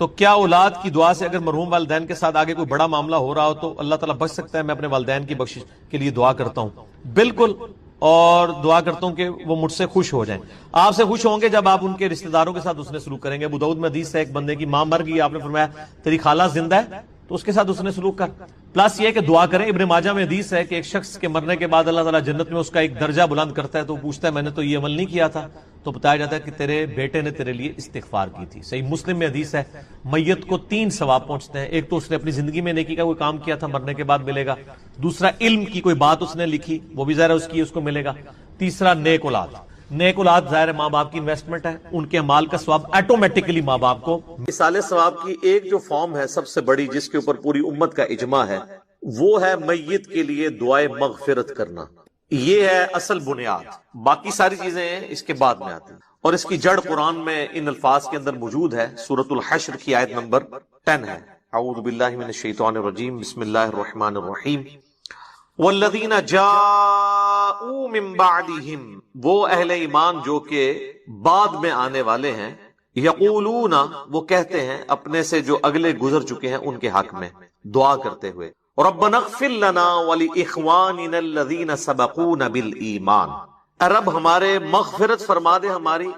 تو کیا اولاد کی دعا سے اگر مرحوم والدین کے ساتھ آگے کوئی بڑا معاملہ ہو رہا ہو تو اللہ تعالیٰ بچ سکتا ہے؟ میں اپنے والدین کی بخشش کے لیے دعا کرتا ہوں، بالکل، اور دعا کرتا ہوں کہ وہ مجھ سے خوش ہو جائیں۔ آپ سے خوش ہوں گے جب آپ ان کے رشتہ داروں کے ساتھ اس نے سلوک کریں گے۔ ابو داؤد میں حدیث ہے، ایک بندے کی ماں مر گئی، آپ نے فرمایا تیری خالہ زندہ ہے تو اس کے ساتھ اس نے سلوک کر، پلس یہ کہ دعا کریں۔ ابن ماجہ میں حدیث ہے کہ ایک شخص کے مرنے کے بعد اللہ تعالیٰ جنت میں اس کا ایک درجہ بلند کرتا ہے، تو پوچھتا ہے میں نے تو یہ عمل نہیں کیا تھا، تو بتایا جاتا ہے کہ تیرے بیٹے نے تیرے لیے استغفار کی تھی۔ صحیح مسلم میں حدیث ہے میت کو 3 ثواب پہنچتے ہیں، ایک تو اس نے اپنی زندگی میں نیکی کا کوئی کام کیا تھا، مرنے کے بعد ملے گا، دوسرا علم کی کوئی بات اس نے لکھی، وہ بھی ظاہر ہے اس کی، اس کو ملے گا، تیسرا نیک اولاد۔ نیک اولاد ظاہر ہے ماں باپ کی انویسٹمنٹ ہے، ان کے اعمال کا ثواب آٹومیٹکلی ماں باپ کو۔ مثال ثواب کی ایک جو فارم ہے سب سے بڑی، جس کے اوپر پوری امت کا اجماع ہے، وہ ہے میت کے لیے دعائے مغفرت کرنا۔ یہ ہے اصل بنیاد، باقی ساری چیزیں اس کے بعد میں آتی ہیں، اور اس کی جڑ قرآن میں ان الفاظ کے اندر موجود ہے۔ سورۃ الحشر کی آیت نمبر 10 ہے، اعوذ باللہ من الشیطان الرجیم، بسم اللہ الرحمن الرحیم، والذین جاءوا من بعدہم، وہ اہل ایمان جو کہ بعد میں آنے والے ہیں، یقولون، وہ کہتے ہیں اپنے سے جو اگلے گزر چکے ہیں ان کے حق میں دعا کرتے ہوئے، ربنا اغفر لنا ولاخواننا الذین سبقونا بالایمان، اے رب ہمارے مغفرت فرما دے ہماری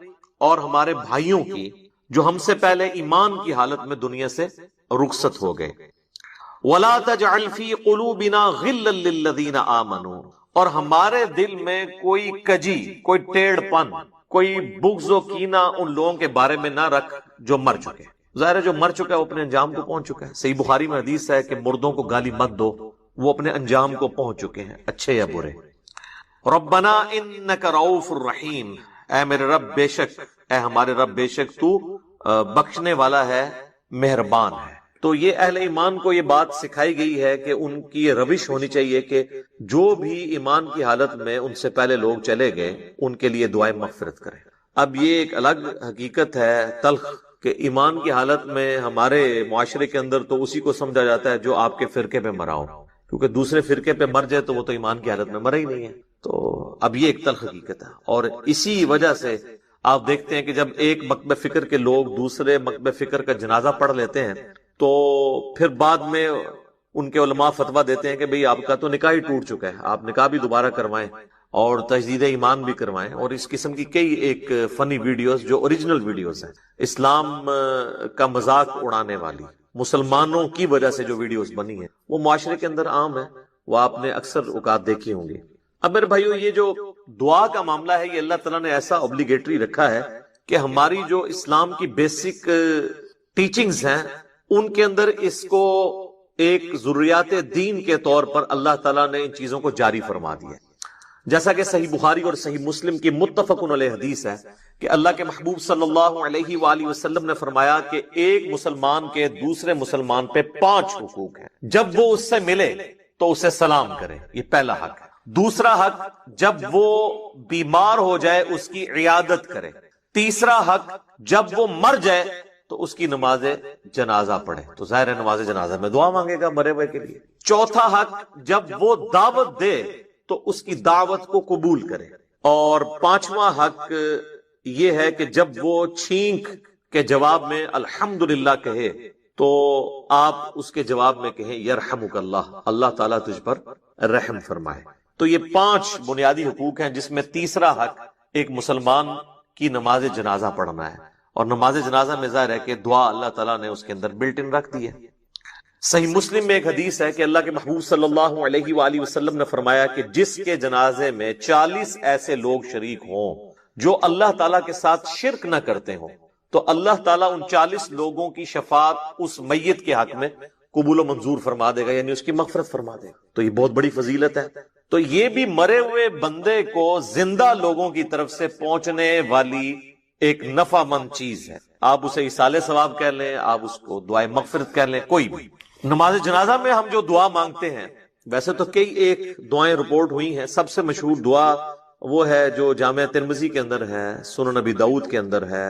اور ہمارے بھائیوں کی جو ہم سے پہلے ایمان کی حالت میں دنیا سے رخصت ہو گئے، ولا تجعل فی قلوبنا غلا للذین آمنوا، اور ہمارے دل میں کوئی کجی، کوئی ٹیڑھ پن، کوئی بغض و کینہ ان لوگوں کے بارے میں نہ رکھ جو مر چکے۔ ظاہر ہے جو مر چکا ہے وہ اپنے انجام کو پہنچ چکا ہے۔ صحیح بخاری میں حدیث ہے کہ مردوں کو گالی مت دو، وہ اپنے انجام کو پہنچ چکے ہیں، اچھے یا برے۔ ربنا انک رؤوف الرحیم، اے میرے رب بے شک، اے ہمارے رب بے شک تو بخشنے والا ہے، مہربان ہے۔ تو یہ اہل ایمان کو یہ بات سکھائی گئی ہے کہ ان کی یہ روش ہونی چاہیے کہ جو بھی ایمان کی حالت میں ان سے پہلے لوگ چلے گئے ان کے لیے دعائیں مغفرت کریں۔ اب یہ ایک الگ حقیقت ہے تلخ کہ ایمان کی حالت میں ہمارے معاشرے کے اندر تو اسی کو سمجھا جاتا ہے جو آپ کے فرقے پہ مرا ہو، کیونکہ دوسرے فرقے پہ مر جائے تو وہ تو ایمان کی حالت میں مرا ہی نہیں ہے۔ تو اب یہ ایک تلخ حقیقت ہے، اور اسی وجہ سے آپ دیکھتے ہیں کہ جب ایک مکتب فکر کے لوگ دوسرے مکتب فکر کا جنازہ پڑھ لیتے ہیں تو پھر بعد میں ان کے علماء فتویٰ دیتے ہیں کہ بھئی آپ کا تو نکاح ہی ٹوٹ چکا ہے، آپ نکاح بھی دوبارہ کروائیں اور تجدید ایمان بھی کروائیں، اور اس قسم کی کئی ایک فنی ویڈیوز جو اوریجنل ویڈیوز ہیں، اسلام کا مذاق اڑانے والی، مسلمانوں کی وجہ سے جو ویڈیوز بنی ہیں وہ معاشرے کے اندر عام ہے، وہ آپ نے اکثر اوقات دیکھی ہوں گی۔ اب میرے بھائیو، یہ جو دعا کا معاملہ ہے یہ اللہ تعالیٰ نے ایسا اوبلیگیٹری رکھا ہے کہ ہماری جو اسلام کی بیسک ٹیچنگز ہیں ان کے اندر اس کو ایک ضروریات دین کے طور پر اللہ تعالیٰ نے ان چیزوں کو جاری فرما دیا ہے۔ جیسا کہ صحیح بخاری اور صحیح مسلم کی متفق علیہ حدیث ہے کہ اللہ کے محبوب صلی اللہ علیہ وآلہ وسلم نے فرمایا کہ ایک مسلمان کے دوسرے مسلمان پہ 5 حقوق ہیں۔ جب وہ اس سے ملے تو اسے سلام کرے، یہ پہلا حق ہے۔ دوسرا حق، جب وہ بیمار ہو جائے اس کی عیادت کرے۔ تیسرا حق، جب وہ مر جائے تو اس کی نماز جنازہ پڑھے، تو ظاہر ہے نماز جنازہ میں دعا مانگے گا مرے ہوئے کے لیے۔ چوتھا حق، جب وہ دعوت دے تو اس کی دعوت کو قبول کرے۔ اور 5واں حق یہ ہے کہ جب وہ چھینک کے جواب میں الحمدللہ کہے تو آپ اس کے جواب میں کہیں یرحمک اللہ، اللہ تعالیٰ تجھ پر رحم فرمائے۔ تو یہ 5 بنیادی حقوق ہیں، جس میں تیسرا حق ایک مسلمان کی نماز جنازہ پڑھنا ہے، اور نماز جنازہ میں ظاہر ہے کہ دعا اللہ تعالیٰ نے اس کے اندر بلٹ ان رکھ دی ہے۔ صحیح مسلم میں ایک حدیث ہے کہ اللہ کے محبوب صلی اللہ علیہ وآلہ وسلم نے فرمایا کہ جس کے جنازے میں 40 ایسے لوگ شریک ہوں جو اللہ تعالیٰ کے ساتھ شرک نہ کرتے ہوں تو اللہ تعالیٰ ان 40 لوگوں کی شفاعت اس میت کے حق میں قبول و منظور فرما دے گا، یعنی اس کی مغفرت فرما دے گا۔ تو یہ بہت بڑی فضیلت ہے۔ تو یہ بھی مرے ہوئے بندے کو زندہ لوگوں کی طرف سے پہنچنے والی ایک نفع مند چیز ہے۔ آپ اسے ایصال ثواب کہہ لیں، آپ اس کو دعائے مغفرت کہہ لیں، کوئی بھی۔ نماز جنازہ میں ہم جو دعا مانگتے ہیں، ویسے تو کئی ایک دعائیں رپورٹ ہوئی ہیں، سب سے مشہور دعا وہ ہے جو جامع ترمذی کے اندر ہے، سنن نبی داؤد کے اندر ہے،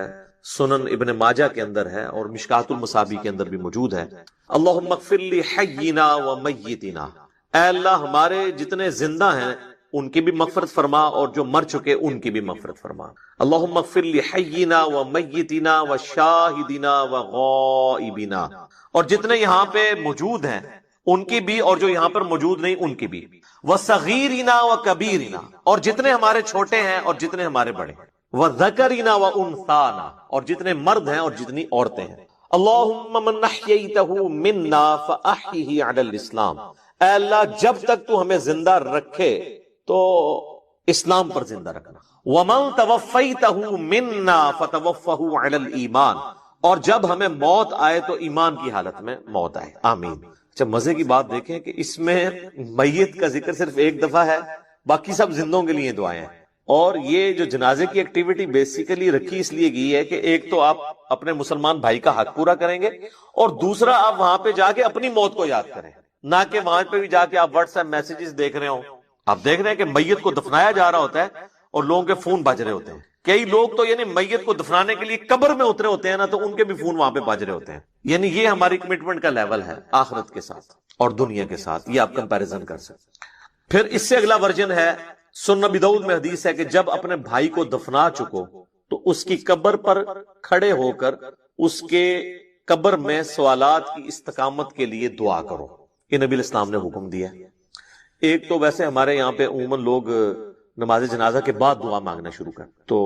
سنن ابن ماجہ کے اندر ہے، اور مشکات المصابیح کے اندر بھی موجود ہے۔ اللہم اغفر لی حینا و میتنا، اے اللہ ہمارے جتنے زندہ ہیں ان کی بھی مغفرت فرما، اور جو مر چکے ان کی بھی مغفرت فرما۔ اللہم اغفر لحینا و میتنا و شاہدنا و غائبنا، اور جتنے یہاں پہ موجود ہیں ان کی بھی، اور جو یہاں پر موجود نہیں ان کی بھی، وصغیرنا و کبیرنا، اور جتنے ہمارے چھوٹے ہیں اور جتنے ہمارے بڑے ہیں، وذکرنا و انثانا، اور جتنے مرد ہیں اور جتنی عورتیں ہیں۔ اللہم من احییتہ منا فاحیہ علی الاسلام، اے اللہ جب تک تو ہمیں زندہ رکھے تو اسلام پر زندہ رکھنا۔ ومن توفیتہ منا فتوفہ علی الایمان، اور جب ہمیں موت آئے تو ایمان کی حالت میں موت آئے، آمین۔ اچھا مزے کی بات دیکھیں کہ اس میں میت کا ذکر صرف ایک دفعہ ہے، باقی سب زندوں کے لیے دعائیں ہیں۔ اور یہ جو جنازے کی ایکٹیویٹی بیسیکلی رکھی اس لیے گئی ہے کہ ایک تو آپ اپنے مسلمان بھائی کا حق پورا کریں گے، اور دوسرا آپ وہاں پہ جا کے اپنی موت کو یاد کریں، نہ کہ وہاں پہ بھی جا کے آپ واٹس ایپ میسیجز دیکھ رہے ہوں۔ آپ دیکھ رہے ہیں کہ میت کو دفنایا جا رہا ہوتا ہے اور لوگوں کے فون بج رہے ہوتے ہیں۔ کئی لوگ تو یعنی میت کو دفنانے کے لیے قبر میں اترے ہوتے ہیں نا، تو ان کے بھی فون وہاں پہ بج رہے ہوتے ہیں۔ یعنی یہ ہماری کمٹمنٹ کا لیول ہے آخرت کے ساتھ اور دنیا کے ساتھ، یہ آپ کمپیریزن کر سکتے۔ پھر اس سے اگلا ورژن ہے، سنن ابی داؤد میں حدیث ہے کہ جب اپنے بھائی کو دفنا چکو تو اس کی قبر پر کھڑے ہو کر اس کے قبر میں سوالات کی استقامت کے لیے دعا کرو۔ یہ نبی الاسلام نے حکم دیا۔ ایک تو ویسے ہمارے یہاں پہ عموماً لوگ نماز جنازہ کے بعد دعا مانگنا شروع کر، تو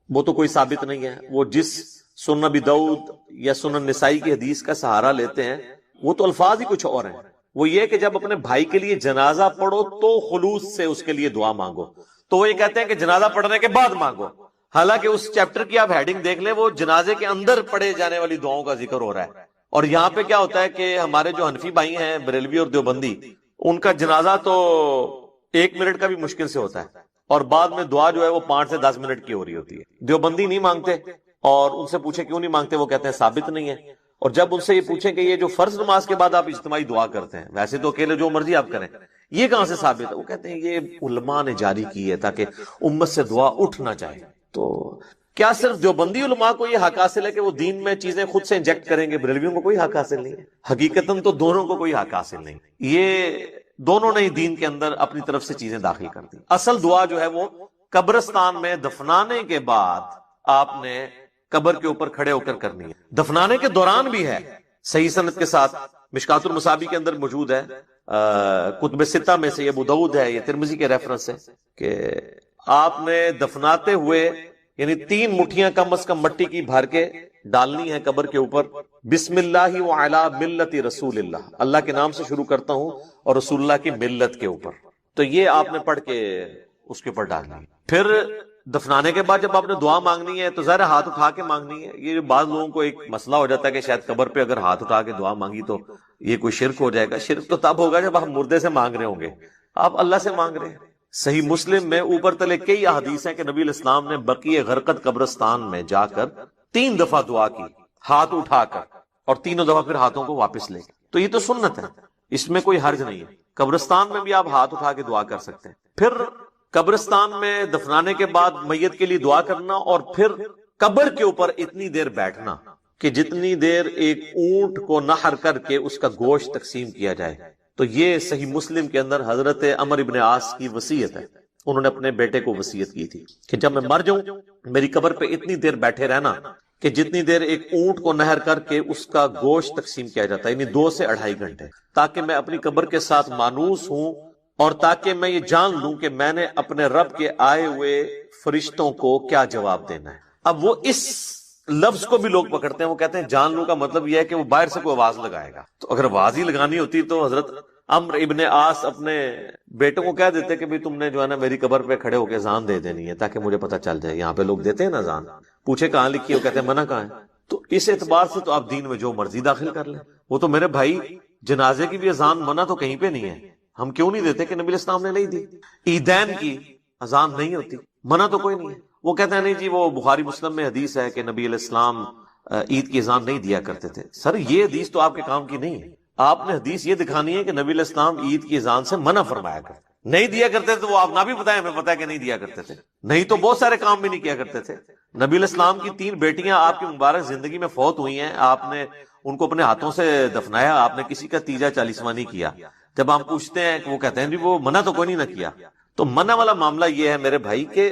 وہ تو کوئی ثابت نہیں ہے۔ وہ جس سنن ابی داؤد یا سنن نسائی کی حدیث کا سہارا لیتے ہیں وہ تو الفاظ ہی کچھ اور ہیں۔ وہ یہ کہ جب اپنے بھائی کے لیے جنازہ پڑھو تو خلوص سے اس کے لیے دعا مانگو، تو وہ یہ کہتے ہیں کہ جنازہ پڑھنے کے بعد مانگو، حالانکہ اس چیپٹر کی آپ ہیڈنگ دیکھ لیں، وہ جنازے کے اندر پڑھے جانے والی دعاؤں کا ذکر ہو رہا ہے۔ اور یہاں پہ کیا ہوتا ہے کہ ہمارے جو حنفی بھائی ہیں بریلوی اور دیوبندی، ان کا جنازہ تو 1 منٹ کا بھی مشکل سے ہوتا ہے، اور بعد میں دعا جو ہے وہ 5 سے 10 منٹ کی ہو رہی ہوتی ہے۔ دیوبندی نہیں مانگتے، اور ان سے پوچھے کیوں نہیں مانگتے، وہ کہتے ہیں ثابت نہیں ہے۔ اور جب ان سے یہ پوچھیں کہ یہ جو فرض نماز کے بعد آپ اجتماعی دعا کرتے ہیں، ویسے تو اکیلے جو مرضی آپ کریں، یہ کہاں سے ثابت ہے؟ وہ کہتے ہیں یہ علماء نے جاری کی ہے تاکہ امت سے دعا اٹھ نہ جائے۔ تو کیا صرف دیوبندی علماء کو یہ حق حاصل ہے کہ وہ دین میں چیزیں خود سے انجیکٹ کریں گے؟ بریلویوں کو کوئی حق حاصل نہیں ہے۔ حقیقتاً تو دونوں کو کوئی حق حاصل نہیں، یہ دونوں نے ہی دین کے اندر اپنی طرف سے چیزیں داخل کر دی۔ اصل دعا جو ہے وہ قبرستان میں دفنانے کے بعد آپ نے قبر کے اوپر کھڑے ہو کر کرنی ہے، دفنانے کے دوران بھی ہے، صحیح سند کے ساتھ۔ مشکات المصابیح کے اندر موجود ہے، کتب ستہ میں سے یہ ابو داؤد ہے، یہ ترمذی کے ریفرنس ہے، کہ آپ نے دفناتے ہوئے یعنی 3 مٹھیاں کم از کم مٹی کی بھر کے ڈالنی ہے قبر کے اوپر، بسم اللہ وعلی ملت رسول اللہ، اللہ کے نام سے شروع کرتا ہوں اور رسول اللہ کی ملت کے اوپر، تو یہ آپ نے پڑھ کے اس کے اوپر ڈالنی ہے۔ پھر دفنانے کے بعد جب آپ نے دعا مانگنی ہے تو ظاہر ہاتھ اٹھا کے مانگنی ہے۔ یہ بعض لوگوں کو ایک مسئلہ ہو جاتا ہے کہ شاید قبر پہ اگر ہاتھ اٹھا کے دعا مانگی تو یہ کوئی شرک ہو جائے گا۔ شرک تو تب ہوگا جب آپ مردے سے مانگ رہے ہوں گے، آپ اللہ سے مانگ رہے ہیں۔ صحیح مسلم میں اوپر تلے کئی احادیث ہیں کہ نبی الاسلام نے بقیع غرقد قبرستان میں جا کر 3 دفعہ دعا کی ہاتھ اٹھا کر، اور 3 دفعہ پھر ہاتھوں کو واپس لے۔ تو یہ تو سنت ہے، اس میں کوئی حرج نہیں ہے۔ قبرستان میں بھی آپ ہاتھ اٹھا کے دعا کر سکتے ہیں۔ پھر قبرستان میں دفنانے کے بعد میت کے لیے دعا کرنا، اور پھر قبر کے اوپر اتنی دیر بیٹھنا کہ جتنی دیر ایک اونٹ کو نحر کر کے اس کا گوشت تقسیم کیا جائے۔ تو یہ صحیح مسلم کے اندر حضرت عمر ابن عاص کی وصیت ہے، انہوں نے اپنے بیٹے کو وصیت کی تھی کہ جب میں مر جاؤں میری قبر پہ اتنی دیر بیٹھے رہنا کہ جتنی دیر ایک اونٹ کو نحر کر کے اس کا گوشت تقسیم کیا جاتا ہے، یعنی 2 سے 2.5 گھنٹے، تاکہ میں اپنی قبر کے ساتھ مانوس ہوں، اور تاکہ میں یہ جان لوں کہ میں نے اپنے رب کے آئے ہوئے فرشتوں کو کیا جواب دینا ہے۔ اب وہ اس لفظ کو بھی لوگ پکڑتے ہیں، وہ کہتے ہیں جان لوں کا مطلب یہ ہے کہ وہ باہر سے کوئی آواز لگائے گا۔ تو اگر آواز ہی لگانی ہوتی تو حضرت عمر ابن عاص اپنے بیٹوں کو کہہ دیتے کہ بھی تم نے جو ہے نا میری قبر پہ کھڑے ہو کے اذان دے دینی ہے تاکہ مجھے پتہ چل جائے۔ یہاں پہ لوگ دیتے ہیں نا اذان، پوچھے کہاں لکھی ہے، وہ کہتے ہیں منع کہاں ہے۔ تو اس اعتبار سے تو آپ دین میں جو مرضی داخل کر لیں۔ وہ تو میرے بھائی جنازے کی بھی اذان منع تو کہیں پہ نہیں ہے، ہم کیوں نہیں دیتے کہ نبی الاسلام نے نہیں دی۔ عیدین کی اذان نہیں ہوتی، منع تو کوئی نہیں ہے۔ وہ کہتے ہیں نہیں جی وہ بخاری مسلم میں حدیث ہے کہ نبی علیہ السلام عید کی اذان نہیں دیا کرتے تھے۔ سر یہ حدیث تو آپ کے کام کی نہیں ہے، آپ نے حدیث یہ دکھانی ہے کہ نبی علیہ السلام عید کی اذان سے منع فرمایا کرتے، نہیں دیا کرتے تھے۔ وہ آپ نہ بھی بتائیں، ہمیں پتا ہے کہ نہیں دیا کرتے تھے، نہیں تو بہت سارے کام بھی نہیں کیا کرتے تھے۔ نبی علیہ السلام کی 3 بیٹیاں آپ کی مبارک زندگی میں فوت ہوئی ہیں، آپ نے ان کو اپنے ہاتھوں سے دفنایا، آپ نے کسی کا تیجا 40واں نہیں کیا۔ جب ہم پوچھتے ہیں کہ وہ کہتے ہیں جی وہ منع تو کوئی نہیں نہ کیا، تو منع والا معاملہ یہ ہے میرے بھائی کہ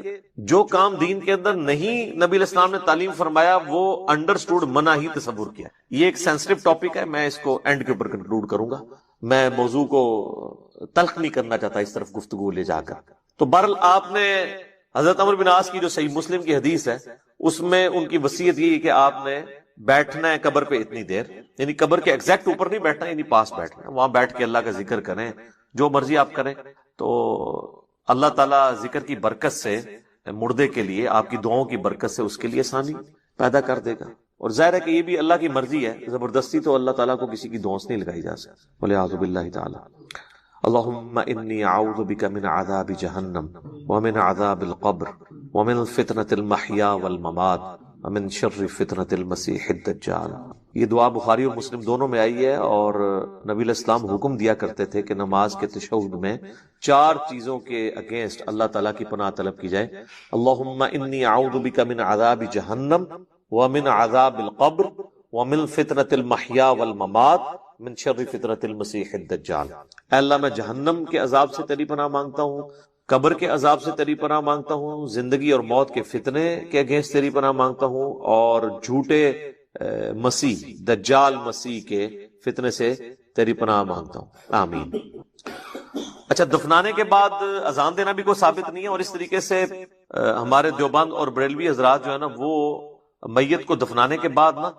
جو کام دین کے اندر نہیں نبی علیہ السلام نے تعلیم فرمایا وہ انڈرسٹوڈ منع ہی تصور کیا. یہ ایک سینسٹیو ٹاپک ہے, میں اس کو اینڈ کے اوپر کنکلوڈ کروں گا, میں موضوع کو تلخ نہیں کرنا چاہتا اس طرف گفتگو لے جا کر. تو بہرحال آپ نے حضرت عمرو بن عاص کی جو صحیح مسلم کی حدیث ہے اس میں ان کی وصیت یہ ہے کہ آپ نے بیٹھنا ہے قبر پہ اتنی دیر, یعنی قبر کے ایگزیکٹ اوپر نہیں بیٹھنا, یعنی پاس بیٹھنا ہے, وہاں بیٹھ کے اللہ کا ذکر کریں, جو مرضی آپ کریں. تو اللہ تعالیٰ ذکر کی برکت سے مردے کے لیے, آپ کی دعاؤں کی برکت سے اس کے لیے آسانی پیدا کر دے گا. اور ظاہر ہے کہ یہ بھی اللہ کی مرضی ہے, زبردستی تو اللہ تعالیٰ کو کسی کی دعاؤں سے نہیں لگائی جا سکتی. وَلِعَاذُ بِاللَّهِ تَعَالَى. اللہم انی اعوذ بک من عذاب جہنم ومن عذاب القبر ومن فتنة المحیا والممات ومن شر فتنة المسیح الدجال. یہ دعا بخاری اور مسلم دونوں میں آئی ہے, اور نبی علیہ السلام حکم دیا کرتے تھے کہ نماز کے تشہد میں 4 چیزوں کے اگینسٹ اللہ تعالیٰ کی پناہ طلب کی جائے. اللہم انی اعوذ بک من عذاب جہنم ومن عذاب القبر ومن فتنة المحیا والممات من شر فتنة المسیح الدجال. اے اللہ میں جہنم کے عذاب سے تیری پناہ مانگتا ہوں, قبر کے عذاب سے تیری پناہ مانگتا ہوں, زندگی اور موت کے فتنے کے اگینسٹ تیری پناہ مانگتا ہوں, اور جھوٹے مسیح دجال مسیح کے فتنے سے تیری پناہ مانگتا ہوں. آمین. اچھا, دفنانے کے بعد اذان دینا بھی کوئی ثابت نہیں ہے, اور اس طریقے سے ہمارے دیوبند اور بریلوی حضرات جو ہے نا وہ میت کو دفنانے کے بعد نا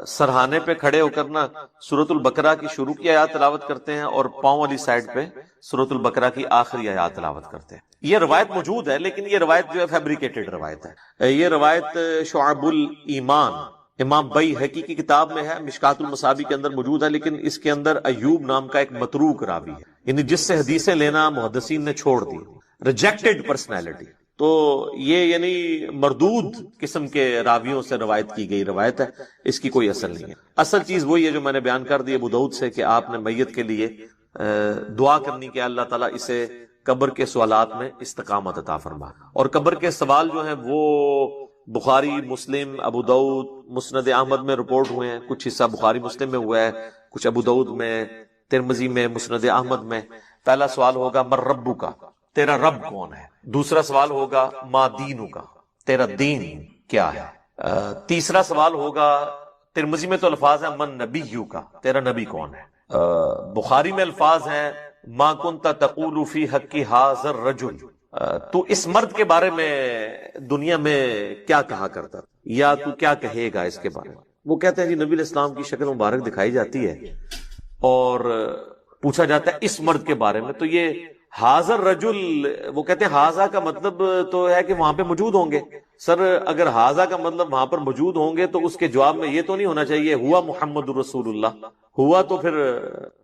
سرہانے پہ کھڑے ہو کر نا سورۃ البقرہ کی شروع کی آیات تلاوت کرتے ہیں, اور پاؤں والی سائڈ پہ سورۃ البقرہ کی آخری آیات تلاوت کرتے ہیں. یہ روایت موجود ہے, لیکن یہ روایت جو ہے فیبریکیٹڈ روایت ہے. یہ روایت شعب الایمان امام بیہقی کی کتاب میں ہے, مشکات المصابیح کے اندر موجود ہے, لیکن اس کے اندر ایوب نام کا ایک متروک راوی ہے, یعنی جس سے حدیثیں لینا محدثین نے چھوڑ دی, ریجیکٹڈ پرسنالٹی. تو یہ یعنی مردود قسم کے راویوں سے روایت کی گئی روایت ہے, اس کی کوئی اصل نہیں ہے. اصل چیز وہی ہے جو میں نے بیان کر دی ابو داؤد سے, کہ آپ نے میت کے لیے دعا کرنی کہ اللہ تعالیٰ اسے قبر کے سوالات میں استقامت عطا فرما. اور قبر کے سوال جو ہیں وہ بخاری, مسلم, ابو داؤد, مسند احمد میں رپورٹ ہوئے ہیں. کچھ حصہ بخاری مسلم میں ہوا ہے, کچھ ابو داؤد میں, ترمذی میں, مسند احمد میں. پہلا سوال ہوگا مر ربو کا, تیرا رب کون ہے. دوسرا سوال ہوگا ما دینو کا, تیرا دین کیا ہے. تیسرا سوال ہوگا, ترمذی میں تو الفاظ ہیں من نبیو کا, تیرا نبی کون ہے. بخاری میں الفاظ ہیں ما کنت تقول فی حق ھذا الرجل, تو اس مرد کے بارے میں دنیا میں کیا کہا کرتا, یا تو کیا کہے گا اس کے بارے میں. وہ کہتے ہیں جی نبی علیہ السلام کی شکل مبارک دکھائی جاتی ہے اور پوچھا جاتا ہے اس مرد کے بارے میں, تو یہ حاضر رجل, وہ کہتے ہیں حاضا کا مطلب تو ہے کہ وہاں پہ موجود ہوں گے. سر اگر حاضا کا مطلب وہاں پر موجود ہوں گے تو اس کے جواب میں یہ تو نہیں ہونا چاہیے ہوا محمد رسول اللہ, ہوا تو پھر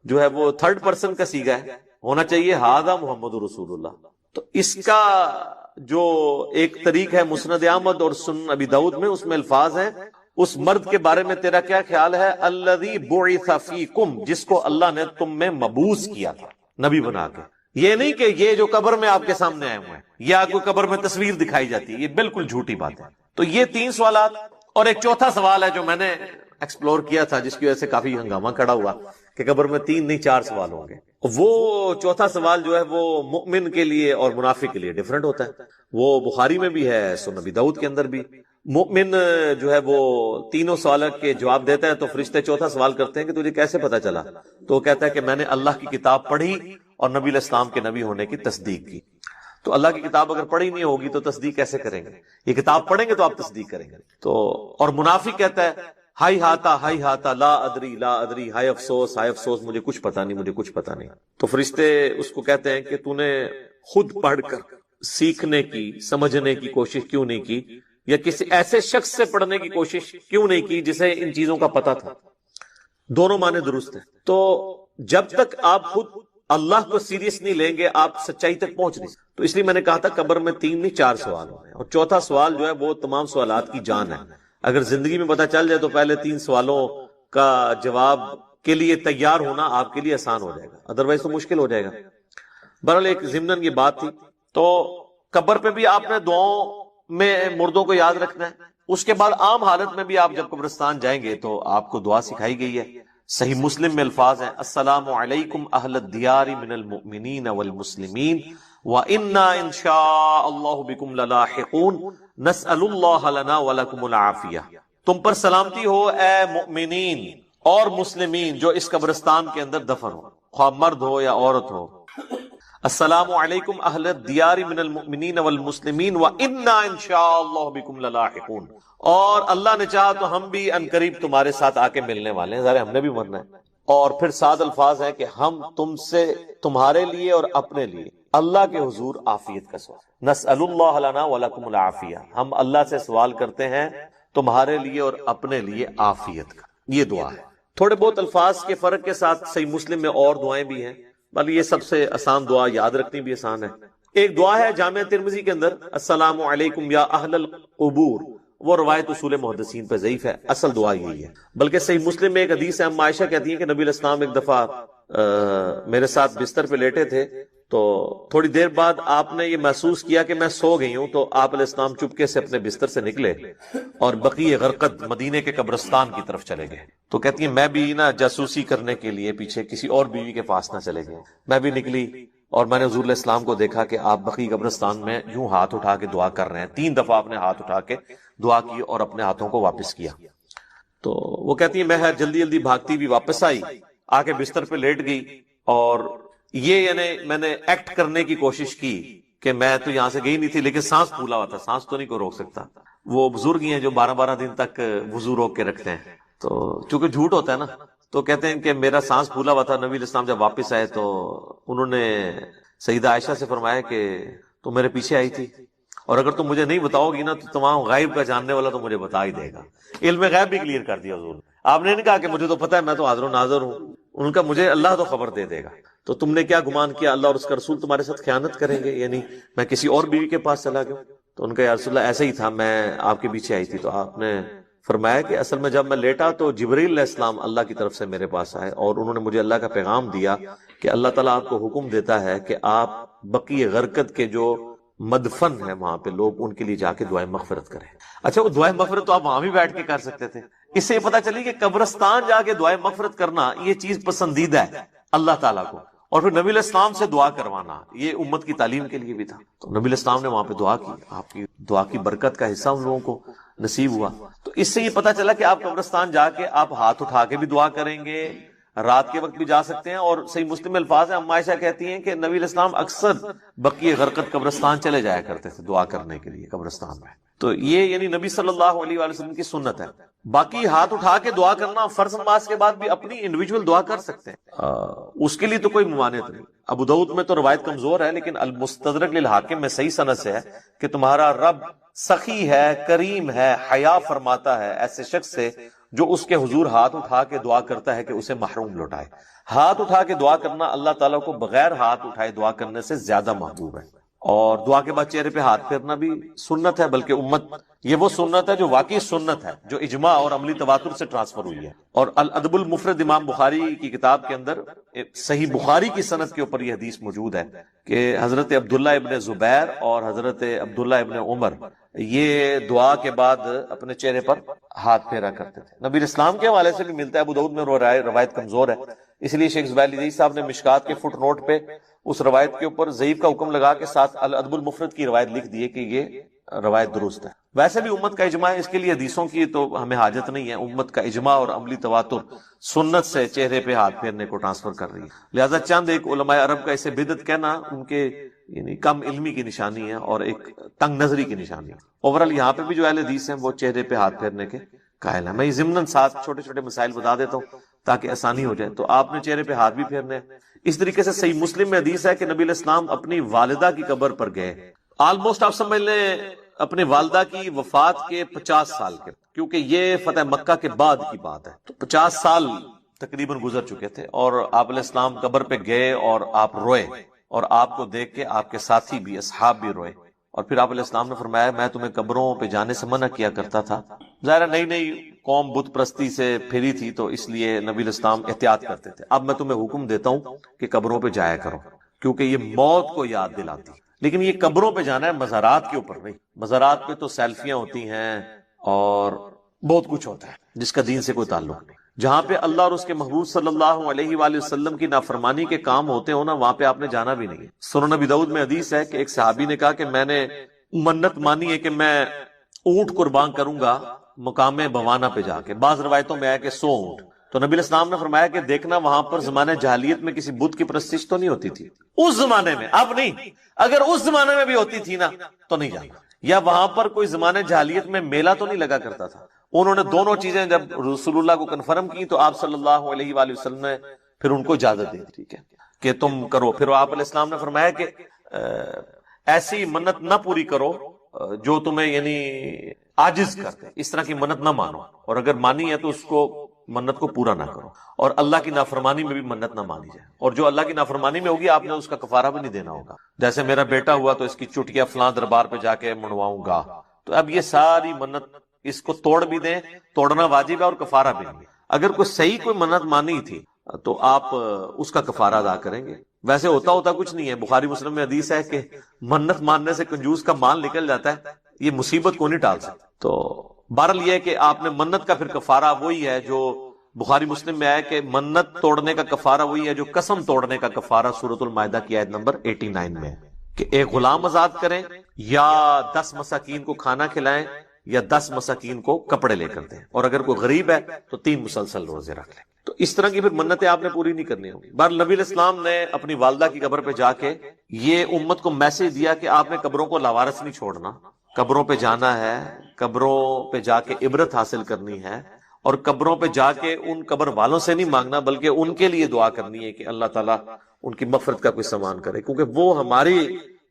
جو ہے وہ تھرڈ پرسن کا صیغہ ہے, ہونا چاہیے حاضا محمد رسول اللہ. تو اس کا جو ایک طریق ہے مسند احمد اور سنن ابی داؤد میں, اس میں الفاظ ہیں اس مرد کے بارے میں تیرا کیا خیال ہے, الذی بعث فیکم, جس کو اللہ نے تم میں مبعوث کیا تھا نبی بنا کے. یہ نہیں کہ یہ جو قبر میں آپ کے سامنے آئے ہوئے ہیں یا کوئی قبر میں تصویر دکھائی جاتی ہے, یہ بالکل جھوٹی بات ہے. تو یہ 3 سوالات, اور ایک چوتھا سوال ہے جو میں نے ایکسپلور کیا تھا جس کی وجہ سے کافی ہنگامہ کھڑا ہوا کہ قبر میں 3 نہیں 4 سوال ہوں گے. وہ چوتھا سوال جو ہے وہ مؤمن کے لیے اور منافق کے لیے ڈیفرنٹ ہوتا ہے. وہ بخاری میں بھی ہے, سنن ابی داؤد کے اندر بھی. مؤمن جو ہے وہ تینوں سوالوں کے جواب دیتا ہے, تو فرشتے چوتھا سوال کرتے ہیں کہ تجھے کیسے پتا چلا, تو وہ کہتا ہے کہ میں نے اللہ کی کتاب پڑھی اور نبی علیہ السلام کے نبی ہونے کی تصدیق کی. تو اللہ کی کتاب اگر پڑھی نہیں ہوگی تو تصدیق کیسے کریں گے, یہ کتاب پڑھیں گے تو آپ تصدیق کریں گے. تو اور منافق کہتا ہے ہائی ہاتا لا ادری, ہائے افسوس مجھے کچھ پتا نہیں, مجھے کچھ پتا نہیں. تو فرشتے اس کو کہتے ہیں کہ تو نے خود پڑھ کر سیکھنے کی سمجھنے کی کوشش کیوں نہیں کی, یا کسی ایسے شخص سے پڑھنے کی کوشش کیوں نہیں کی جسے ان چیزوں کا پتا تھا. دونوں معنی درست ہیں. تو جب تک آپ خود اللہ کو سیریس نہیں لیں گے آپ سچائی تک پہنچ نہیں. تو اس لیے میں نے کہا تھا قبر میں 3 نہیں 4 سوال ہیں, اور چوتھا سوال جو ہے وہ تمام سوالات کی جان ہے. اگر زندگی میں پتا چل جائے تو پہلے 3 سوالوں کا جواب کے لیے تیار ہونا آپ کے لیے آسان ہو جائے گا, ادروائز تو مشکل ہو جائے گا. بہرحال ایک ضمناً یہ بات تھی. تو قبر پہ بھی آپ نے دعاؤں میں مردوں کو یاد رکھنا ہے. اس کے بعد عام حالت میں بھی آپ جب قبرستان جائیں گے تو آپ کو دعا سکھائی گئی ہے. صحیح مسلم میں الفاظ ہیں السلام علیکم اہل الدیار من المؤمنین والمسلمین وَإِنَّا إِن شَاءَ اللَّهُ بِكُمْ لَلَاحِقُونَ نَسْأَلُ اللَّهَ لَنَا وَلَكُمُ الْعَافِيَةَ۔ تم پر سلامتی ہو اے مؤمنین اور مسلمین جو اس قبرستان کے اندر دفن ہو، خواہ مرد ہو یا عورت ہو۔ السلام علیکم اہل الدیار من المؤمنین والمسلمین وَإِنَّا إِن شَاءَ اللَّهُ بِكُمْ لَلَاحِقُونَ، اور اللہ نے چاہا تو ہم بھی عنقریب تمہارے ساتھ آ کے ملنے والے ہیں، ظاہر ہم نے بھی مرنا ہے۔ اور پھر سات الفاظ ہیں کہ ہم تم سے تمہارے لیے اور اپنے لیے اللہ کے حضور عافیت کا سوال، نسأل اللہ لنا ولکم العافیہ، ہم اللہ سے سوال کرتے ہیں تمہارے لیے اور اپنے لیے عافیت کا۔ یہ دعا ہے۔ تھوڑے بہت الفاظ کے فرق کے ساتھ صحیح مسلم میں اور دعائیں بھی ہیں، بلکہ یہ سب سے آسان دعا، یاد رکھنی بھی آسان ہے۔ ایک دعا ہے جامع ترمذی کے اندر، السلام علیکم یا اہل القبور، وہ روایت اصول محدثین پہ ضعیف ہے، اصل دعا یہی ہے۔ بلکہ صحیح مسلم میں ایک حدیث ہے، ہم عائشہ کہتی ہیں کہ نبی علیہ السلام ایک دفعہ میرے ساتھ بستر پہ لیٹے تھے، تو تھوڑی دیر بعد آپ نے یہ محسوس کیا کہ میں سو گئی ہوں، تو آپ علیہ السلام چپکے سے اپنے بستر سے نکلے اور بقیع غرقد مدینے کے قبرستان کی طرف چلے گئے۔ تو کہتی ہیں میں بھی نا جاسوسی کرنے کے لیے پیچھے کسی اور بیوی کے پاس نہ چلے گئے، میں بھی نکلی اور میں نے حضور علیہ السلام کو دیکھا کہ آپ بقیع قبرستان میں یوں ہاتھ اٹھا کے دعا کر رہے ہیں، 3 دفعہ آپ نے ہاتھ اٹھا کے دعا کی اور اپنے ہاتھوں کو واپس کیا۔ تو وہ کہتی ہے میں جلدی جلدی بھاگتی بھی واپس آئی، آ کے بستر پہ لیٹ گئی، اور یہ یعنی میں نے ایکٹ کرنے کی کوشش کی کہ میں تو یہاں سے گئی نہیں تھی، لیکن سانس پھولا ہوا تھا، سانس تو نہیں کو روک سکتا۔ وہ بزرگ ہی ہیں جو 12 دن تک وضو روک کے رکھتے ہیں، تو چونکہ جھوٹ ہوتا ہے نا، تو کہتے ہیں کہ میرا سانس پھولا ہوا تھا۔ نبی علیہ السلام جب واپس آئے تو انہوں نے سیدہ عائشہ سے فرمایا کہ تو میرے پیچھے آئی تھی، اور اگر تم مجھے نہیں بتاؤ گی نا تو تمام غائب کا جاننے والا تو مجھے بتا ہی دے گا۔ علم غیب بھی کلیئر کر دیا حضور نے۔ آپ نے نہیں کہا کہ مجھے تو پتہ ہے، میں تو حاضر و ناظر ہوں، ان کا مجھے اللہ تو خبر دے دے گا۔ تو تم نے کیا گمان کیا اللہ اور اس کا رسول تمہارے ساتھ خیانت کریں گے، یعنی میں کسی اور بیوی کے پاس چلا گیا؟ تو ان کا یا رسول اللہ ایسا ہی تھا، میں آپ کے پیچھے آئی تھی۔ تو آپ نے فرمایا کہ اصل میں جب میں لیٹا تو جبرائیل علیہ السلام اللہ کی طرف سے میرے پاس آئے، اور انہوں نے مجھے اللہ کا پیغام دیا کہ اللہ تعالیٰ آپ کو حکم دیتا ہے کہ آپ بقیع غرقد کے جو مدفن ہے وہاں پہ لوگ، ان کے لیے جا کے دعائیں مغفرت کریں۔ اچھا، وہ دعائیں مغفرت تو آپ وہاں بھی بیٹھ کے کر سکتے تھے۔ اس سے یہ پتہ چلی کہ قبرستان جا کے دعائیں مغفرت کرنا یہ چیز پسندیدہ ہے اللہ تعالیٰ کو، اور پھر نبی علیہ السلام سے دعا کروانا یہ امت کی تعلیم کے لیے بھی تھا۔ تو نبی علیہ السلام نے وہاں پہ دعا کی، آپ کی دعا کی برکت کا حصہ ان لوگوں کو نصیب ہوا۔ تو اس سے یہ پتہ چلا کہ آپ قبرستان جا کے آپ ہاتھ اٹھا کے بھی دعا کریں گے، رات کے وقت بھی جا سکتے ہیں۔ اور صحیح مسلم میں الفاظ ہیں، ہم عائشہ کہتی ہیں کہ نبی علیہ السلام اکثر بقیع غرقد قبرستان چلے جایا کرتے تھے دعا کرنے کے لیے قبرستان میں۔ تو یہ یعنی نبی صلی اللہ علیہ وآلہ وسلم کی سنت ہے۔ باقی ہاتھ اٹھا کے دعا کرنا فرض نماز کے بعد بھی اپنی انڈیویجول دعا کر سکتے ہیں، اس کے لیے تو کوئی ممانعت نہیں۔ ابو داؤد میں تو روایت کمزور ہے، لیکن المستدرک للحاکم میں صحیح سند سے ہے کہ تمہارا رب سخی ہے، کریم ہے، حیا فرماتا ہے ایسے شخص سے جو اس کے حضور ہاتھ اٹھا کے دعا کرتا ہے کہ اسے محروم لوٹائے۔ ہاتھ اٹھا کے دعا کرنا اللہ تعالیٰ کو بغیر ہاتھ اٹھائے دعا کرنے سے زیادہ محبوب ہے۔ اور دعا کے بعد چہرے پہ ہاتھ پھیرنا بھی سنت ہے، بلکہ امت یہ وہ سنت ہے جو واقعی سنت ہے، جو اجماع اور عملی تواتر سے ٹرانسفر ہوئی ہے۔ اور الادب المفرد امام بخاری کی کتاب کے اندر صحیح بخاری کی سند کے اوپر یہ حدیث موجود ہے کہ حضرت عبداللہ ابن زبیر اور حضرت عبداللہ ابن عمر یہ دعا کے بعد اپنے چہرے پر ہاتھ پھیرا کرتے تھے۔ نبی اسلام کے حوالے سے بھی ملتا ہے، ابو داؤد میں روایت کمزور ہے، اس لیے شیخ زبیر علی صاحب نے مشکات کے فٹ نوٹ پہ اس روایت کے اوپر ضعیف کا حکم لگا کے ساتھ الادب المفرد کی روایت لکھ دی ہے کہ یہ روایت درست ہے۔ ویسے بھی امت کا اجماع ہے، اس کے لیے حدیثوں کی تو ہمیں حاجت نہیں ہے، امت کا اجماع اور عملی تواتر سنت سے چہرے پہ ہاتھ پھیرنے کو ٹرانسفر کر رہی ہے۔ لہذا چند ایک علماء عرب کا اسے بدعت کہنا ان کے یعنی کم علمی کی نشانی ہے اور ایک تنگ نظری کی نشانی ہے۔ اوورال یہاں پہ بھی جو اہل حدیث ہیں وہ چہرے پہ ہاتھ پھیرنے کے قائل ہیں۔ میں یہ ضمناً ساتھ چھوٹے چھوٹے مسائل بتا دیتا ہوں تاکہ آسانی ہو جائے۔ تو آپ نے چہرے پہ ہاتھ بھی پھیرنے ہیں۔ اس طریقے سے صحیح مسلم میں حدیث ہے کہ نبی علیہ السلام اپنی والدہ کی قبر پر گئے، آلموسٹ آپ سمجھ لیں اپنے والدہ کی وفات کے 50 سال کے، کیونکہ یہ فتح مکہ کے بعد کی بات ہے، تو 50 سال تقریباً گزر چکے تھے، اور آپ علیہ السلام قبر پہ گئے اور آپ روئے، اور آپ کو دیکھ کے آپ کے ساتھی بھی اصحاب بھی روئے، اور پھر آپ علیہ السلام نے فرمایا میں تمہیں قبروں پہ جانے سے منع کیا کرتا تھا۔ ظاہر نئی نئی قوم بت پرستی سے پھری تھی تو اس لیے نبی علیہ السلام احتیاط کرتے تھے، اب میں تمہیں حکم دیتا ہوں کہ قبروں پہ جایا کرو، کیونکہ یہ موت کو یاد دلاتی۔ لیکن یہ قبروں پہ جانا ہے، مزارات کے اوپر نہیں۔ مزارات پہ تو سیلفیاں ہوتی ہیں اور بہت کچھ ہوتا ہے جس کا دین سے کوئی تعلق نہیں۔ جہاں پہ اللہ اور اس کے محبوب صلی اللہ علیہ وآلہ وسلم کی نافرمانی کے کام ہوتے ہو نا، وہاں پہ آپ نے جانا بھی نہیں ہے۔ سنن ابی داؤد میں حدیث ہے کہ ایک صحابی نے کہا کہ میں نے منت مانی ہے کہ میں اونٹ قربان کروں گا مقام بوانہ پہ جا کے، بعض روایتوں میں ہے کہ 100 اونٹ۔ تو نبی علیہ السلام نے فرمایا کہ دیکھنا وہاں پر زمانے جاہلیت میں کسی بت کی پرستش تو نہیں ہوتی تھی، اس زمانے میں، اب نہیں، اگر اس زمانے میں بھی ہوتی تھی نا تو نہیں جانا، یا وہاں پر کوئی زمانے جاہلیت میں میلہ تو نہیں لگا کرتا تھا۔ انہوں نے دونوں چیزیں جب رسول اللہ کو کنفرم کی تو آپ صلی اللہ علیہ وآلہ وسلم نے پھر ان کو اجازت دی، ٹھیک ہے کہ تم کرو۔ پھر آپ علیہ السلام نے فرمایا کہ ایسی منت نہ پوری کرو جو تمہیں یعنی عاجز کرتے، اس طرح کی منت نہ مانو، اور اگر مانی ہے تو اس کو منت کو پورا نہ کرو، اور اللہ کی نافرمانی میں بھی منت نہ مانی جائے، اور جو اللہ کی نافرمانی میں ہوگی آپ نے اس کا کفارہ بھی نہیں دینا ہوگا۔ جیسے میرا بیٹا ہوا تو اس کی چٹیا فلاں دربار پہ جا کے منواؤں گا، تو اب یہ ساری منت اس کو توڑ بھی دیں، توڑنا واجب ہے اور کفارہ بھی نہیں۔ اگر کوئی صحیح کوئی منت مانی تھی تو آپ اس کا کفارہ ادا کریں گے۔ ویسے ہوتا کچھ نہیں ہے، بخاری مسلم میں حدیث ہے کہ منت ماننے سے کنجوس کا مال نکل جاتا ہے، یہ مصیبت کو نہیں ٹال سکتا۔ تو بہرحال یہ ہے کہ آپ نے منت کا پھر کفارہ وہی ہے جو بخاری مسلم میں آیا کہ منت توڑنے کا کفارہ وہی ہے جو قسم توڑنے کا کفارہ سورۃ المائدہ کی آیت نمبر 89 میں ہے، کہ ایک غلام آزاد کریں یا 10 مساکین کو کھانا کھلائیں یا 10 مساکین کو کپڑے لے کر دیں، اور اگر کوئی غریب ہے تو 3 مسلسل روزے رکھ لیں۔ تو اس طرح کی پھر منتیں آپ نے پوری نہیں کرنی ہوگی۔ بہرحال نبی علیہ السلام نے اپنی والدہ کی قبر پہ جا کے یہ امت کو میسج دیا کہ آپ نے قبروں کو لاوارث نہیں چھوڑنا، قبروں پہ جانا ہے، قبروں پہ جا کے عبرت حاصل کرنی ہے، اور قبروں پہ جا کے ان قبر والوں سے نہیں مانگنا بلکہ ان کے لیے دعا کرنی ہے کہ اللہ تعالیٰ ان کی مغفرت کا کوئی سامان کرے، کیونکہ وہ ہماری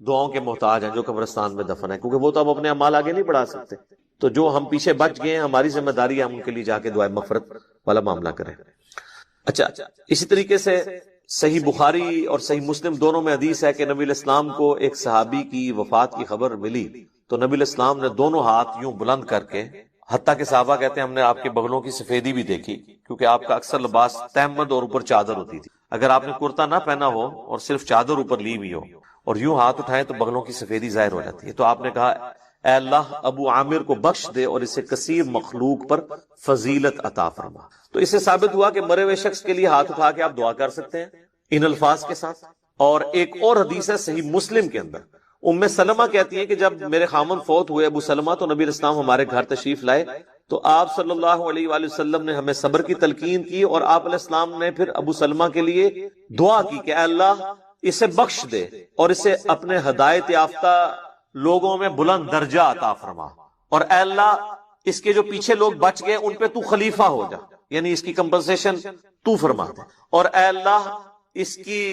دعاؤں کے محتاج ہیں جو قبرستان میں دفن ہے، کیونکہ وہ تو اب اپنے اعمال آگے نہیں بڑھا سکتے۔ تو جو ہم پیچھے بچ گئے ہیں ہماری ذمہ داری ہے ہم ان کے لیے جا کے دعائے مغفرت والا معاملہ کریں۔ اچھا، اسی طریقے سے صحیح بخاری اور صحیح مسلم دونوں میں حدیث ہے کہ نبی علیہ السلام کو ایک صحابی کی وفات کی خبر ملی تو نبی علیہ السلام نے دونوں ہاتھ یوں بلند کر کے، حتیٰ کہ صحابہ کہتے ہیں ہم نے آپ کے بغلوں کی سفیدی بھی دیکھی، کیونکہ آپ کا اکثر لباس تہمد اور اوپر چادر ہوتی تھی، اگر آپ نے کرتا نہ پہنا ہو اور صرف چادر اوپر لی ہوئی ہو اور یوں ہاتھ اٹھائیں تو بغلوں کی سفیدی ظاہر ہو جاتی ہے۔ تو آپ نے کہا اے اللہ ابو عامر کو بخش دے اور اسے کثیر مخلوق پر فضیلت عطا فرما۔ تو اس سے ثابت ہوا کہ مرے ہوئے شخص کے لیے ہاتھ اٹھا کے آپ دعا کر سکتے ہیں ان الفاظ کے ساتھ۔ اور ایک اور حدیث ہے صحیح مسلم کے اندر، ام سلمہ کہتی ہیں کہ جب میرے خامن فوت ہوئے ابو سلمہ تو نبی علیہ السلام ہمارے گھر تشریف لائے تو آپ صلی اللہ علیہ وآلہ وسلم نے ہمیں صبر کی تلقین کی، اور آپ علیہ السلام نے پھر ابو سلمہ کے لیے دعا کی کہ اے اللہ اسے بخش دے اور اسے اپنے ہدایت یافتہ لوگوں میں بلند درجہ عطا فرما، اور اے اللہ اس کے جو پیچھے لوگ بچ گئے ان پہ تو خلیفہ ہو جا، یعنی اس کی کمپنسیشن تو فرما دے، اور اے اللہ اس کی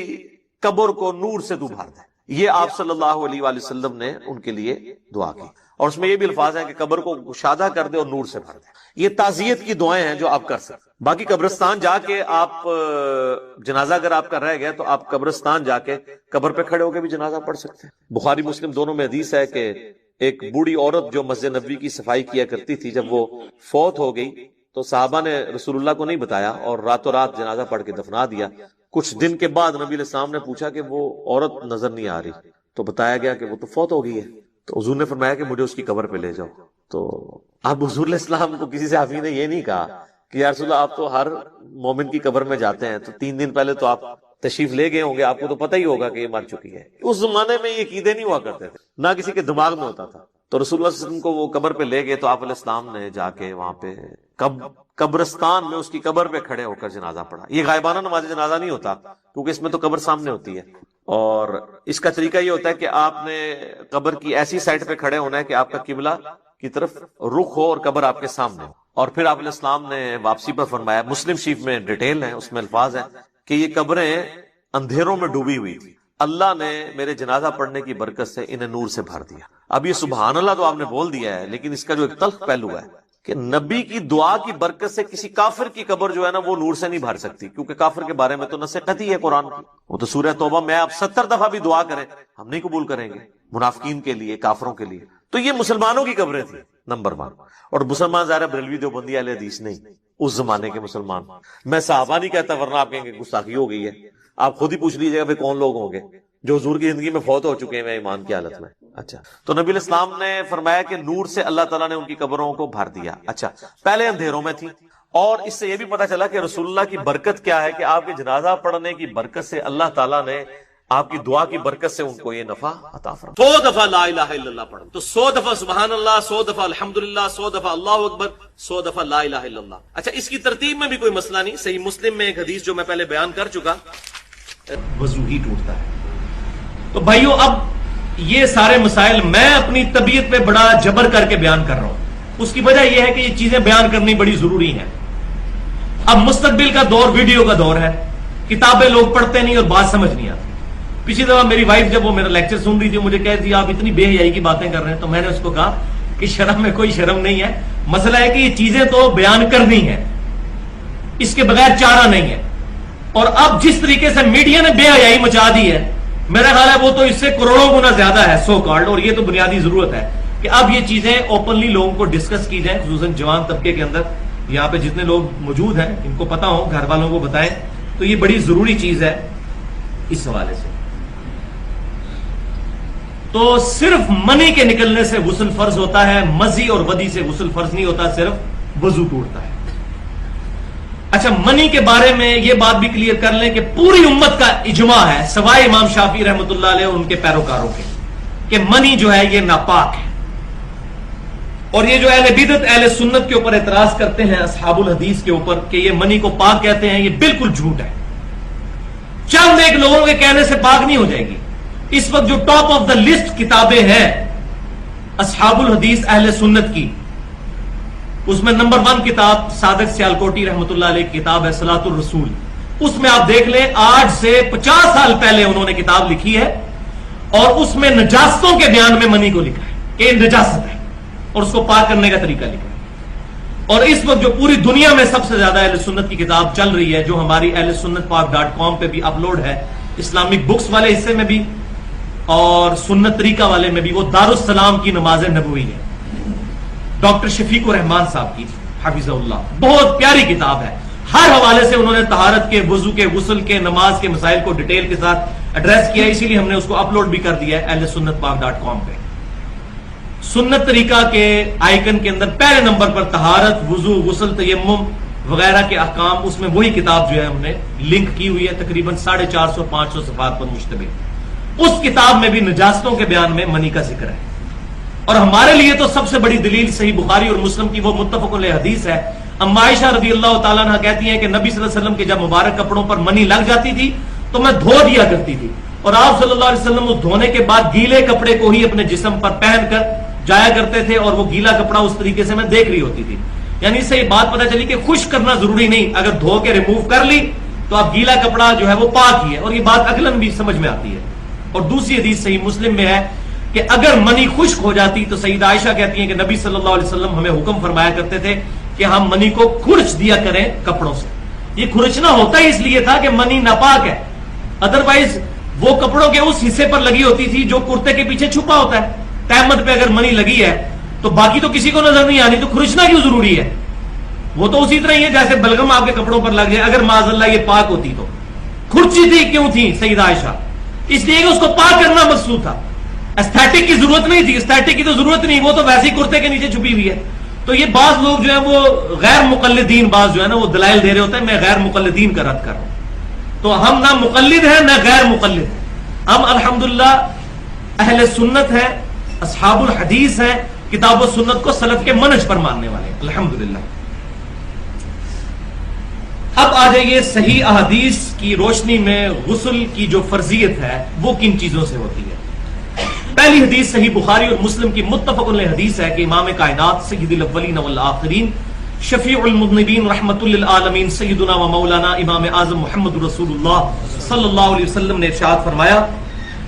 قبر کو نور سے تو بھر دے۔ یہ آپ صلی اللہ علیہ وآلہ وسلم نے ان کے لیے دعا کی، اور اس میں یہ بھی الفاظ ہیں کہ قبر کو گشادہ کر دے اور نور سے بھر دے۔ یہ تعزیت کی دعائیں ہیں جو آپ کر سکتے۔ باقی قبرستان جا کے آپ جنازہ اگر آپ کا رہ گیا تو آپ قبرستان جا کے قبر پہ کھڑے ہو کے بھی جنازہ پڑھ سکتے ہیں۔ بخاری مسلم دونوں میں حدیث ہے کہ ایک بوڑھی عورت جو مسجد نبوی کی صفائی کیا کرتی تھی جب وہ فوت ہو گئی تو صحابہ نے رسول اللہ کو نہیں بتایا اور راتوں رات جنازہ پڑھ کے دفنا دیا۔ کچھ دن کے بعد نبی علیہ السلام نے پوچھا کہ وہ عورت نظر نہیں آ رہی، تو بتایا گیا کہ وہ تو فوت ہو گئی ہے۔ تو حضور نے فرمایا کہ مجھے اس کی قبر پہ لے جاؤ۔ تو اب حضور علیہ السلام کو کسی صحابی نے یہ نہیں کہا کہ یا رسول اللہ آپ تو ہر مومن کی قبر میں جاتے ہیں، تو 3 دن پہلے تو آپ تشریف لے گئے ہوں گے، آپ کو تو پتہ ہی ہوگا کہ یہ مر چکی ہے۔ اس زمانے میں یہ عقیدے نہیں ہوا کرتے تھے، نہ کسی کے دماغ میں ہوتا تھا۔ تو رسول اللہ صلی اللہ علیہ وسلم کو وہ قبر پہ لے گئے تو آپ علیہ السلام نے جا کے وہاں پہ قبرستان میں اس کی قبر پہ کھڑے ہو کر جنازہ پڑھا۔ یہ غائبانہ نماز جنازہ نہیں ہوتا کیونکہ اس میں تو قبر سامنے ہوتی ہے، اور اس کا طریقہ یہ ہوتا ہے کہ آپ نے قبر کی ایسی سائڈ پہ کھڑے ہونا ہے کہ آپ کا قبلہ کی طرف رخ ہو اور قبر آپ کے سامنے ہو۔ اور پھر آپ علیہ السلام نے واپسی پر فرمایا، مسلم شریف میں ڈیٹیل ہے، اس میں الفاظ ہیں کہ یہ قبریں اندھیروں میں ڈوبی ہوئی تھی، اللہ نے میرے جنازہ پڑھنے کی برکت سے انہیں نور سے بھر دیا۔ اب یہ سبحان اللہ تو آپ نے بول دیا ہے، لیکن اس کا جو ایک تلخ پہلو ہے کہ نبی کی دعا کی برکت سے کسی کافر کی قبر جو ہے نا وہ نور سے نہیں بھر سکتی، کیونکہ کافر کے بارے میں تو نص قطعی ہے قرآن کی۔ وہ تو سورہ توبہ میں آپ 70 دفعہ بھی دعا کریں ہم نہیں قبول کریں گے، منافقین کے لیے، کافروں کے لیے۔ تو یہ مسلمانوں کی قبریں تھیں نمبر 1، اور مسلمان ظاہر بریلوی دیوبندی اہل حدیث نہیں، اس زمانے کے مسلمان۔ میں صحابہ نہیں کہتا ورنہ آپ کہیں گے گستاخی ہو گئی ہے، آپ خود ہی پوچھ لیجیے گا کون لوگ ہوں گے جو حضور کی زندگی میں فوت ہو چکے ہیں ایمان کی حالت میں۔ اچھا، تو نبی علیہ السلام نے فرمایا کہ نور سے اللہ تعالیٰ نے ان کی قبروں کو بھر دیا۔ اچھا، پہلے اندھیروں میں تھی اور اس سے یہ بھی پتا چلا کہ رسول اللہ کی برکت کیا ہے کہ آپ کے جنازہ پڑھنے کی برکت سے اللہ تعالیٰ نے آپ کی دعا کی برکت سے ان کو یہ نفع عطا فرمایا. 100 دفعہ لا الہ الا اللہ پڑھیں تو 100 دفعہ سبحان اللہ، 100 دفعہ الحمدللہ، 100 دفعہ اللہ اکبر، 100 دفعہ لا الہ الا اللہ. اچھا، اس کی ترتیب میں بھی کوئی مسئلہ نہیں. صحیح مسلم میں ایک حدیث جو میں پہلے بیان کر چکا، وضو ہی ٹوٹتا ہے. تو بھائیو، اب یہ سارے مسائل میں اپنی طبیعت پہ بڑا جبر کر کے بیان کر رہا ہوں. اس کی وجہ یہ ہے کہ یہ چیزیں بیان کرنی بڑی ضروری ہیں. اب مستقبل کا دور ویڈیو کا دور ہے، کتابیں لوگ پڑھتے نہیں اور بات سمجھ نہیں آتی. پچھلی دفعہ میری وائف جب وہ میرا لیکچر سن رہی تھی، مجھے کہتی آپ اتنی بے حیائی کی باتیں کر رہے ہیں. تو میں نے اس کو کہا کہ شرم میں کوئی شرم نہیں ہے، مسئلہ ہے کہ یہ چیزیں تو بیان کرنی ہے، اس کے بغیر چارہ نہیں ہے. اور اب جس طریقے سے میڈیا نے بے حیائی مچا دی ہے، میرا خیال ہے وہ تو اس سے کروڑوں گنا زیادہ ہے سو کالڈ. اور یہ تو بنیادی ضرورت ہے کہ اب یہ چیزیں اوپنلی لوگوں کو ڈسکس کی جائیں، خصوصاً جوان طبقے کے اندر. یہاں پہ جتنے لوگ موجود ہیں ان کو پتا ہو، گھر والوں کو بتائیں. تو یہ بڑی ضروری چیز ہے اس حوالے سے. تو صرف منی کے نکلنے سے غسل فرض ہوتا ہے، مزی اور ودی سے غسل فرض نہیں ہوتا، صرف وضو ٹوٹتا ہے. اچھا، منی کے بارے میں یہ بات بھی کلیئر کر لیں کہ پوری امت کا اجماع ہے سوائے امام شافعی رحمۃ اللہ علیہ اور ان کے پیروکاروں کے، کہ منی جو ہے یہ ناپاک ہے. اور یہ جو اہل بدعت اہل سنت کے اوپر اعتراض کرتے ہیں اصحاب الحدیث کے اوپر کہ یہ منی کو پاک کہتے ہیں، یہ بالکل جھوٹ ہے. چند ایک لوگوں کے کہنے سے پاک نہیں ہو جائے گی. اس وقت جو ٹاپ آف دا لسٹ کتابیں ہیں اصحاب الحدیث اہل سنت کی، اس میں نمبر 1 کتاب صادق سیالکوٹی رحمۃ اللہ علیہ کی کتاب ہے صلاۃ الرسول. اس میں آپ دیکھ لیں آج سے 50 سال پہلے انہوں نے کتاب لکھی ہے اور اس میں نجاستوں کے بیان میں منی کو لکھا ہے کہ یہ نجاست ہے اور اس کو پاک کرنے کا طریقہ لکھا ہے. اور اس وقت جو پوری دنیا میں سب سے زیادہ اہل سنت کی کتاب چل رہی ہے، جو ہماری اہل سنت پاک.com پہ بھی اپلوڈ ہے، اسلامک بکس والے حصے میں بھی اور سنت طریقہ والے میں بھی، وہ دارالسلام کی نماز نبوی ہے، ڈاکٹر شفیق الرحمان صاحب کی حفظہ اللہ. بہت پیاری کتاب ہے. ہر حوالے سے انہوں نے طہارت کے، وضو کے، غسل کے، نماز کے مسائل کو ڈیٹیل کے ساتھ ایڈریس کیا، اسی لیے ہم نے اس کو اپلوڈ بھی کر دیا ہے اہل سنت پاک.com پہ. سنت طریقہ کے آئیکن کے اندر پہلے نمبر پر طہارت، وضو، غسل، تیمم وغیرہ کے احکام، اس میں وہی کتاب جو ہے ہم نے لنک کی ہوئی ہے، تقریباً 450-500 صفحات پر مشتمل. اس کتاب میں بھی نجاستوں کے بیان میں منی کا ذکر ہے. اور ہمارے لیے تو سب سے بڑی دلیل صحیح بخاری اور مسلم کی وہ متفق علیہ حدیث ہے. اما عائشہ رضی اللہ تعالیٰ عنہ کہتی ہیں کہ نبی صلی اللہ علیہ وسلم کے جب مبارک کپڑوں پر منی لگ جاتی تھی تو میں دھو دیا کرتی تھی، اور آپ صلی اللہ علیہ وسلم اس دھونے کے بعد گیلے کپڑے کو ہی اپنے جسم پر پہن کر جایا کرتے تھے، اور وہ گیلا کپڑا اس طریقے سے میں دیکھ رہی ہوتی تھی. یعنی اس سے یہ بات پتہ چلی کہ خشک کرنا ضروری نہیں، اگر دھو کے ریموو کر لی تو اب گیلا کپڑا جو ہے وہ پاک ہی ہے. اور یہ بات عقلاً بھی سمجھ میں آتی ہے. اور دوسری حدیث صحیح مسلم میں ہے کہ اگر منی خشک ہو جاتی تو سیدہ عائشہ کہتی ہیں کہ نبی صلی اللہ علیہ وسلم ہمیں حکم فرمایا کرتے تھے کہ ہم منی کو کھرچ دیا کریں کپڑوں سے. یہ کھرچنا ہوتا ہی اس لیے تھا کہ منی ناپاک ہے، ادروائز وہ کپڑوں کے اس حصے پر لگی ہوتی تھی جو کرتے کے پیچھے چھپا ہوتا ہے. تہمت پہ اگر منی لگی ہے تو باقی تو کسی کو نظر نہیں آنی، تو کھرچنا کیوں ضروری ہے؟ وہ تو اسی طرح ہی ہے جیسے بلغم آپ کے کپڑوں پر لگ جائے. اگر معاذ اللہ یہ پاک ہوتی تو کھرچی تھی کیوں تھی سیدہ عائشہ؟ اس لیے کہ اس کو پاک کرنا مقصود تھا. ایستھیٹک کی ضرورت نہیں تھی، ایستھیٹک کی تو ضرورت نہیں، وہ تو ویسے ہی کرتے کے نیچے چھپی ہوئی ہے. تو یہ بعض لوگ جو ہے وہ غیر مقلدین، بعض جو ہے نا وہ دلائل دے رہے ہوتے ہیں. میں غیر مقلدین کا رد کر رہا ہوں. تو ہم نہ مقلد ہیں نہ غیر مقلد ہیں، ہم الحمدللہ اہل سنت ہیں، اصحاب الحدیث ہیں، کتاب و سنت کو سلف کے منہج پر ماننے والے ہیں الحمدللہ. اب آ جائیے صحیح احادیث کی روشنی میں غسل کی جو فرضیت ہے وہ کن چیزوں سے ہوتی ہے. پہلی حدیث صحیح بخاری اور مسلم کی متفق علیہ حدیث ہے کہ امام کائنات سید الاولین والآخرین شفیع المذنبین رحمت للعالمین سیدنا و مولانا امام اعظم محمد رسول اللہ صلی اللہ علیہ وسلم نے ارشاد فرمایا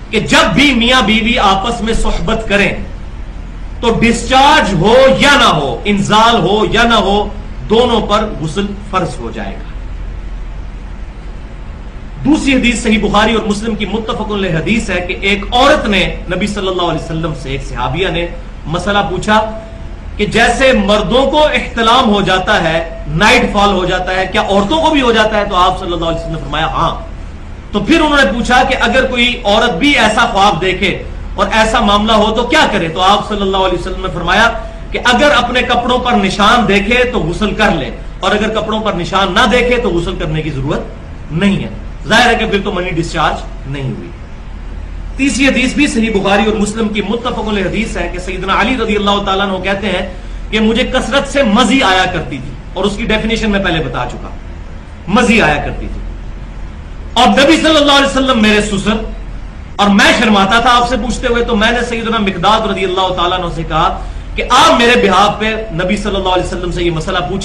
کہ جب بھی میاں بیوی آپس میں صحبت کریں تو ڈسچارج ہو یا نہ ہو، انزال ہو یا نہ ہو، دونوں پر غسل فرض ہو جائے گا. دوسری حدیث صحیح بخاری اور مسلم کی متفق علیہ حدیث ہے کہ ایک عورت نے نبی صلی اللہ علیہ وسلم سے، ایک صحابیہ نے مسئلہ پوچھا کہ جیسے مردوں کو احتلام ہو جاتا ہے، نائٹ فال ہو جاتا ہے، کیا عورتوں کو بھی ہو جاتا ہے؟ تو آپ صلی اللہ علیہ وسلم نے فرمایا ہاں. تو پھر انہوں نے پوچھا کہ اگر کوئی عورت بھی ایسا خواب دیکھے اور ایسا معاملہ ہو تو کیا کرے؟ تو آپ صلی اللہ علیہ وسلم نے فرمایا کہ اگر اپنے کپڑوں پر نشان دیکھے تو غسل کر لے، اور اگر کپڑوں پر نشان نہ دیکھے تو غسل کرنے کی ضرورت نہیں ہے. ظاہر ہے کہ پھر تو منی ڈسچارج نہیں ہوئی. تیسری حدیث بھی صحیح بخاری اور مسلم کی متفق علیہ حدیث ہے کہ سیدنا علی رضی اللہ تعالیٰ عنہ کہتے ہیں کہ مجھے کثرت سے مزی آیا کرتی تھی, اور اس کی ڈیفینیشن میں پہلے بتا چکا, مزی آیا کرتی تھی, اور نبی صلی اللہ علیہ وسلم میرے سسر, اور میں شرماتا تھا آپ سے پوچھتے ہوئے, تو میں نے سیدنا مقداد رضی اللہ تعالیٰ عنہ سے کہا کہ آپ میرے بہاف پہ نبی صلی اللہ علیہ وسلم سے یہ مسئلہ پوچھیں.